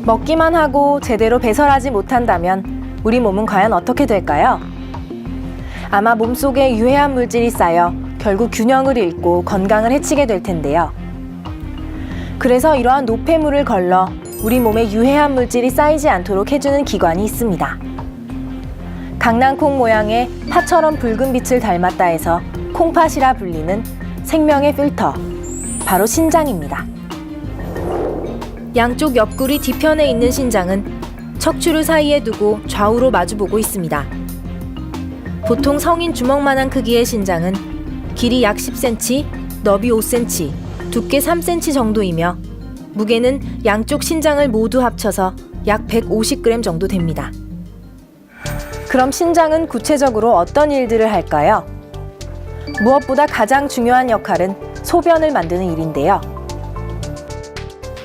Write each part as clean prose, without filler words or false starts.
먹기만 하고 제대로 배설하지 못한다면 우리 몸은 과연 어떻게 될까요? 아마 몸속에 유해한 물질이 쌓여 결국 균형을 잃고 건강을 해치게 될 텐데요. 그래서 이러한 노폐물을 걸러 우리 몸에 유해한 물질이 쌓이지 않도록 해주는 기관이 있습니다. 강낭콩 모양의 파처럼 붉은 빛을 닮았다 해서 콩팥이라 불리는 생명의 필터, 바로 신장입니다. 양쪽 옆구리 뒤편에 있는 신장은 척추를 사이에 두고 좌우로 마주보고 있습니다. 보통 성인 주먹만한 크기의 신장은 길이 약 10cm, 너비 5cm, 두께 3cm 정도이며 무게는 양쪽 신장을 모두 합쳐서 약 150g 정도 됩니다. 그럼 신장은 구체적으로 어떤 일들을 할까요? 무엇보다 가장 중요한 역할은 소변을 만드는 일인데요.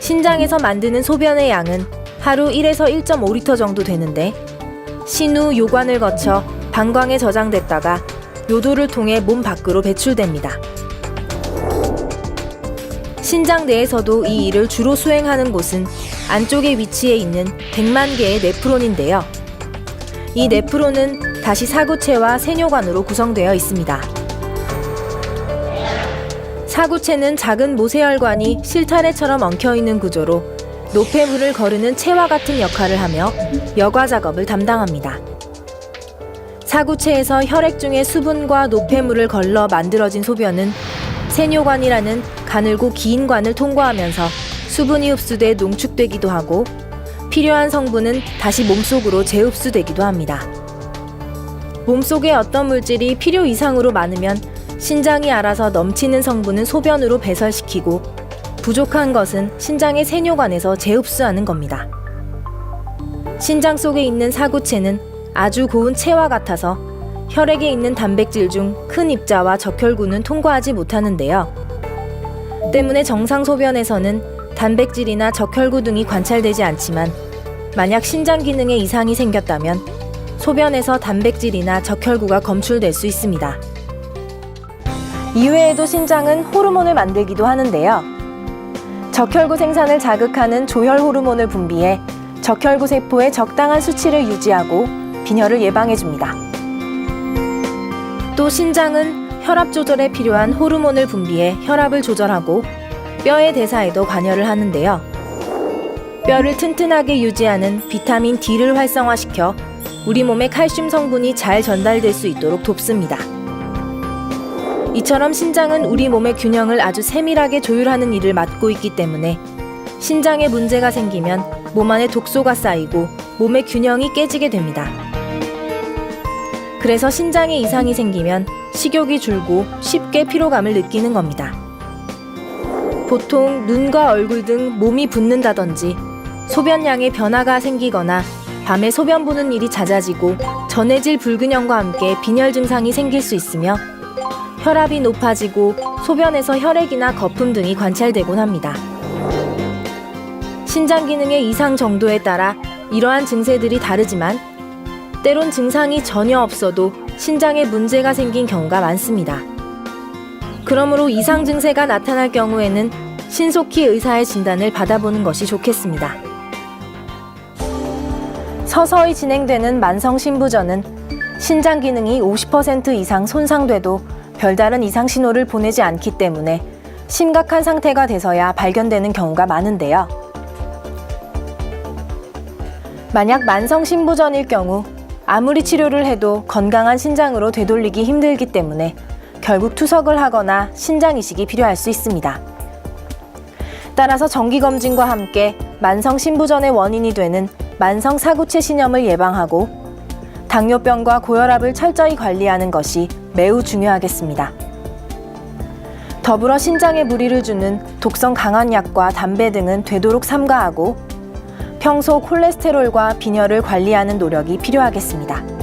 신장에서 만드는 소변의 양은 하루 1에서 1.5리터 정도 되는데 신후 요관을 거쳐 방광에 저장됐다가 요도를 통해 몸 밖으로 배출됩니다. 신장 내에서도 이 일을 주로 수행하는 곳은 안쪽에 위치해 있는 100만 개의 네프론인데요. 이 네프론은 다시 사구체와 세뇨관으로 구성되어 있습니다. 사구체는 작은 모세혈관이 실타래처럼 엉켜있는 구조로 노폐물을 거르는 체와 같은 역할을 하며 여과 작업을 담당합니다. 사구체에서 혈액 중의 수분과 노폐물을 걸러 만들어진 소변은 세뇨관이라는 가늘고 긴 관을 통과하면서 수분이 흡수돼 농축되기도 하고 필요한 성분은 다시 몸속으로 재흡수되기도 합니다. 몸속에 어떤 물질이 필요 이상으로 많으면 신장이 알아서 넘치는 성분은 소변으로 배설시키고 부족한 것은 신장의 세뇨관에서 재흡수하는 겁니다. 신장 속에 있는 사구체는 아주 고운 체와 같아서 혈액에 있는 단백질 중 큰 입자와 적혈구는 통과하지 못하는데요. 때문에 정상 소변에서는 단백질이나 적혈구 등이 관찰되지 않지만 만약 신장 기능에 이상이 생겼다면 소변에서 단백질이나 적혈구가 검출될 수 있습니다. 이외에도 신장은 호르몬을 만들기도 하는데요. 적혈구 생산을 자극하는 조혈 호르몬을 분비해 적혈구 세포의 적당한 수치를 유지하고 빈혈을 예방해줍니다. 또 신장은 혈압 조절에 필요한 호르몬을 분비해 혈압을 조절하고 뼈의 대사에도 관여를 하는데요. 뼈를 튼튼하게 유지하는 비타민 D를 활성화시켜 우리 몸에 칼슘 성분이 잘 전달될 수 있도록 돕습니다. 이처럼 신장은 우리 몸의 균형을 아주 세밀하게 조율하는 일을 맡고 있기 때문에 신장에 문제가 생기면 몸 안에 독소가 쌓이고 몸의 균형이 깨지게 됩니다. 그래서 신장에 이상이 생기면 식욕이 줄고 쉽게 피로감을 느끼는 겁니다. 보통 눈과 얼굴 등 몸이 붓는다든지 소변량에 변화가 생기거나 밤에 소변 보는 일이 잦아지고 전해질 불균형과 함께 빈혈 증상이 생길 수 있으며 혈압이 높아지고 소변에서 혈액이나 거품 등이 관찰되곤 합니다. 신장 기능의 이상 정도에 따라 이러한 증세들이 다르지만 때론 증상이 전혀 없어도 신장에 문제가 생긴 경우가 많습니다. 그러므로 이상 증세가 나타날 경우에는 신속히 의사의 진단을 받아보는 것이 좋겠습니다. 서서히 진행되는 만성 신부전은 신장 기능이 50% 이상 손상돼도 별다른 이상 신호를 보내지 않기 때문에 심각한 상태가 돼서야 발견되는 경우가 많은데요. 만약 만성 신부전일 경우 아무리 치료를 해도 건강한 신장으로 되돌리기 힘들기 때문에 결국 투석을 하거나 신장 이식이 필요할 수 있습니다. 따라서 정기검진과 함께 만성 신부전의 원인이 되는 만성 사구체 신염을 예방하고 당뇨병과 고혈압을 철저히 관리하는 것이 매우 중요하겠습니다. 더불어 신장에 무리를 주는 독성 강한 약과 담배 등은 되도록 삼가하고 평소 콜레스테롤과 빈혈을 관리하는 노력이 필요하겠습니다.